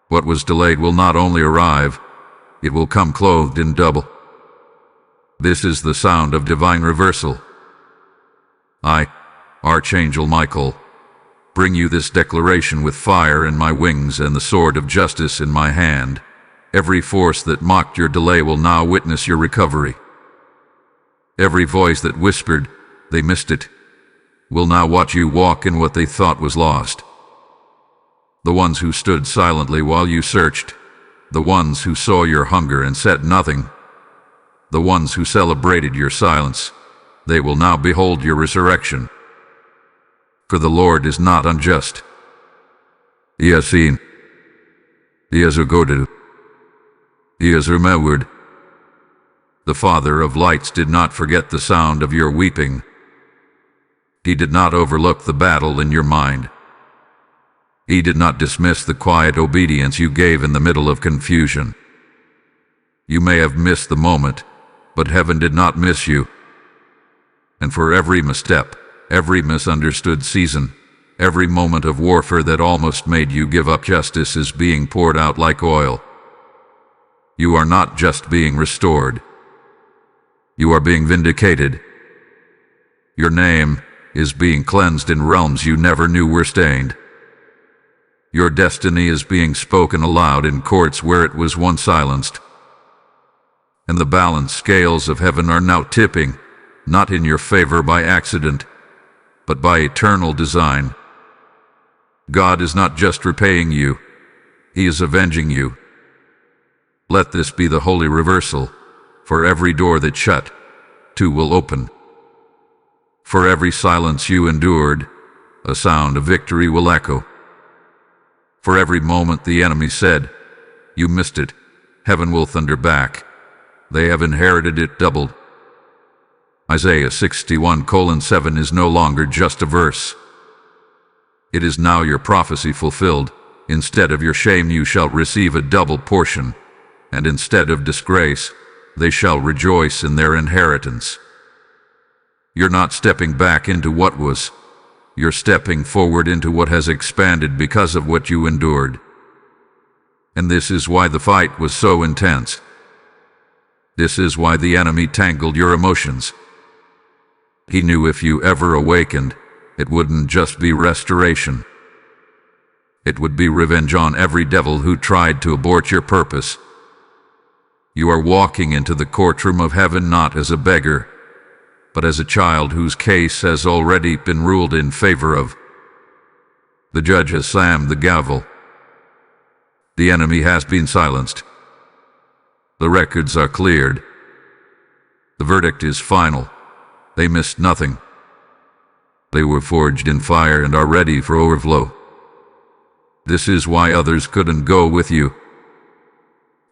What was delayed will not only arrive, it will come clothed in double. This is the sound of divine reversal. I, Archangel Michael, bring you this declaration with fire in my wings and the sword of justice in my hand. Every force that mocked your delay will now witness your recovery. Every voice that whispered, "They missed it," will now watch you walk in what they thought was lost. The ones who stood silently while you searched, the ones who saw your hunger and said nothing, the ones who celebrated your silence, they will now behold your resurrection. For the Lord is not unjust. He has seen. He has regarded. He has remembered. The Father of lights did not forget the sound of your weeping. He did not overlook the battle in your mind. He did not dismiss the quiet obedience you gave in the middle of confusion. You may have missed the moment, but heaven did not miss you. And for every misstep, every misunderstood season, every moment of warfare that almost made you give up, justice is being poured out like oil. You are not just being restored. You are being vindicated. Your name is being cleansed in realms you never knew were stained. Your destiny is being spoken aloud in courts where it was once silenced. And the balanced scales of heaven are now tipping, not in your favor by accident, but by eternal design. God is not just repaying you, He is avenging you. Let this be the holy reversal. For every door that shut, too will open. For every silence you endured, a sound of victory will echo. For every moment the enemy said, "You missed it," heaven will thunder back, "They have inherited it doubled." Isaiah 61:7 is no longer just a verse. It is now your prophecy fulfilled. Instead of your shame you shall receive a double portion, and instead of disgrace, they shall rejoice in their inheritance. You're not stepping back into what was. You're stepping forward into what has expanded because of what you endured. And this is why the fight was so intense. This is why the enemy tangled your emotions. He knew if you ever awakened, it wouldn't just be restoration. It would be revenge on every devil who tried to abort your purpose. You are walking into the courtroom of heaven not as a beggar, but as a child whose case has already been ruled in favor of. The judge has slammed the gavel. The enemy has been silenced. The records are cleared. The verdict is final. They missed nothing. They were forged in fire and are ready for overflow. This is why others couldn't go with you.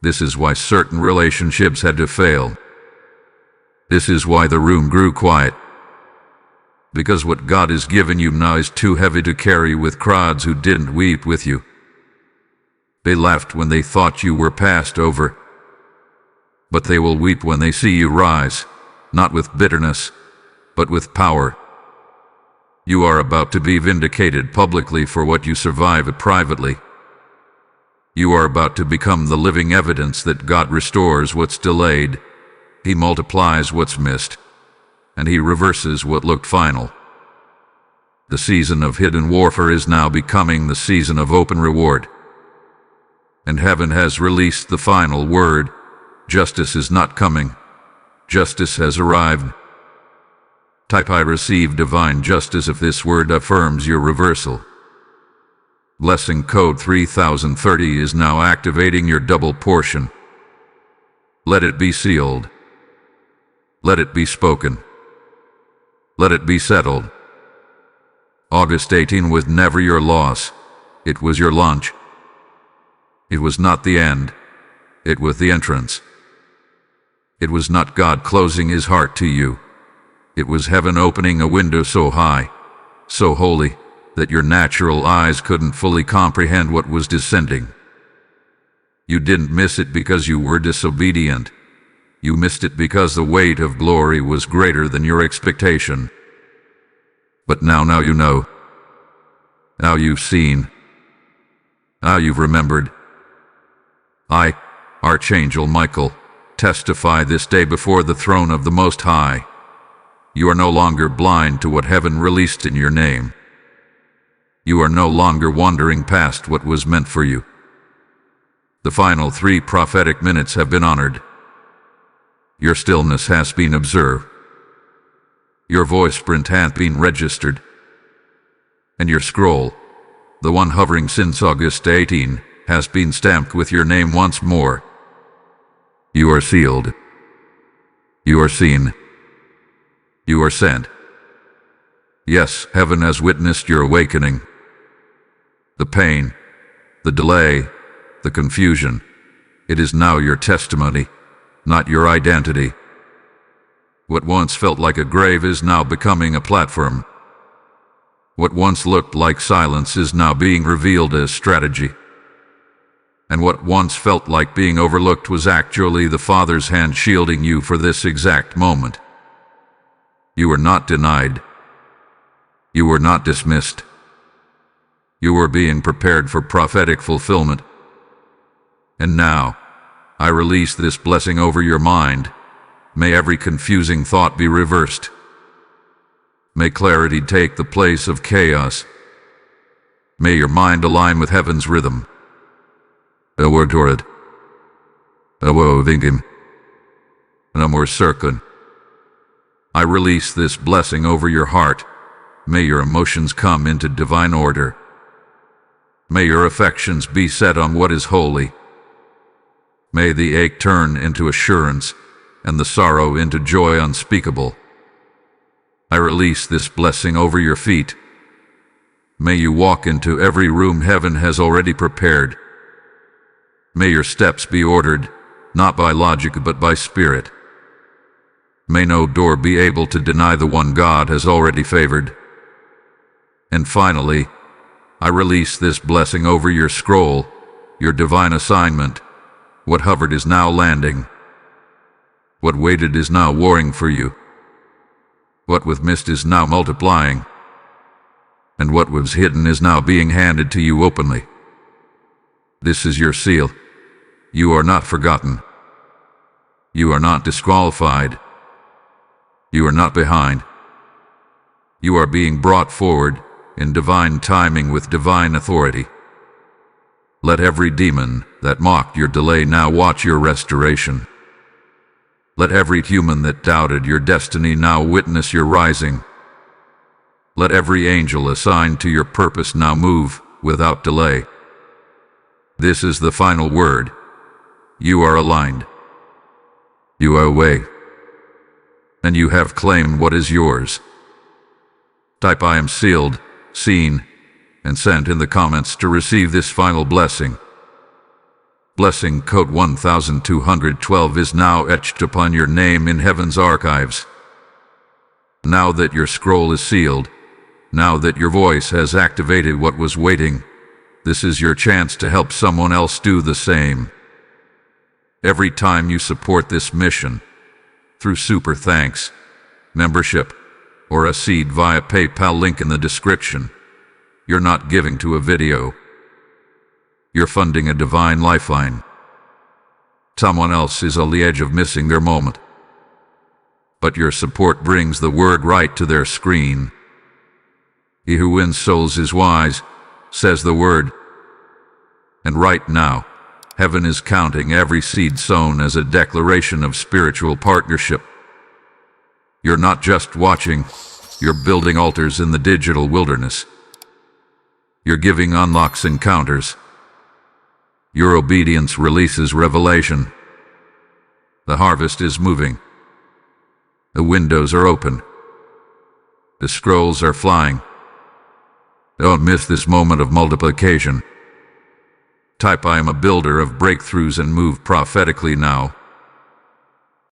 This is why certain relationships had to fail. This is why the room grew quiet. Because what God has given you now is too heavy to carry with crowds who didn't weep with you. They laughed when they thought you were passed over. But they will weep when they see you rise, not with bitterness, but with power. You are about to be vindicated publicly for what you survived privately. You are about to become the living evidence that God restores what's delayed, He multiplies what's missed, and He reverses what looked final. The season of hidden warfare is now becoming the season of open reward. And heaven has released the final word. Justice is not coming. Justice has arrived. Type "I receive divine justice" if this word affirms your reversal. Blessing code 3030 is now activating your double portion. Let it be sealed. Let it be spoken. Let it be settled. August 18 was never your loss. It was your launch. It was not the end. It was the entrance. It was not God closing His heart to you. It was heaven opening a window so high, so holy, that your natural eyes couldn't fully comprehend what was descending. You didn't miss it because you were disobedient. You missed it because the weight of glory was greater than your expectation. But now you know. Now you've seen. Now you've remembered. I, Archangel Michael, testify this day before the throne of the Most High. You are no longer blind to what heaven released in your name. You are no longer wandering past what was meant for you. The final 3 prophetic minutes have been honored. Your stillness has been observed. Your voice print hath been registered. And your scroll, the one hovering since August 18, has been stamped with your name once more. You are sealed. You are seen. You are sent. Yes, heaven has witnessed your awakening. The pain, the delay, the confusion, it is now your testimony, not your identity. What once felt like a grave is now becoming a platform. What once looked like silence is now being revealed as strategy. And what once felt like being overlooked was actually the Father's hand shielding you for this exact moment. You were not denied. You were not dismissed. You were being prepared for prophetic fulfillment. And now, I release this blessing over your mind. May every confusing thought be reversed. May clarity take the place of chaos. May your mind align with heaven's rhythm. Awardorid. Awovingim. Namor Circun. I release this blessing over your heart. May your emotions come into divine order. May your affections be set on what is holy. May the ache turn into assurance, and the sorrow into joy unspeakable. I release this blessing over your feet. May you walk into every room heaven has already prepared. May your steps be ordered, not by logic but by spirit. May no door be able to deny the one God has already favored. And finally, I release this blessing over your scroll, your divine assignment. What hovered is now landing. What waited is now warring for you. What was missed is now multiplying. And what was hidden is now being handed to you openly. This is your seal. You are not forgotten. You are not disqualified. You are not behind. You are being brought forward in divine timing with divine authority. Let every demon that mocked your delay now watch your restoration. Let every human that doubted your destiny now witness your rising. Let every angel assigned to your purpose now move without delay. This is the final word. You are aligned. You are away. And you have claimed what is yours. Type I am sealed, seen, and sent in the comments to receive this final blessing. Blessing code 1212 is now etched upon your name in heaven's archives. Now that your scroll is sealed, now that your voice has activated what was waiting, this is your chance to help someone else do the same. Every time you support this mission, through super thanks, membership, or a seed via PayPal link in the description, you're not giving to a video. You're funding a divine lifeline. Someone else is on the edge of missing their moment. But your support brings the word right to their screen. He who wins souls is wise, says the word. And right now, heaven is counting every seed sown as a declaration of spiritual partnership. You're not just watching, you're building altars in the digital wilderness. Your giving unlocks encounters. Your obedience releases revelation. The harvest is moving. The windows are open. The scrolls are flying. Don't miss this moment of multiplication. Type I am a builder of breakthroughs and move prophetically now.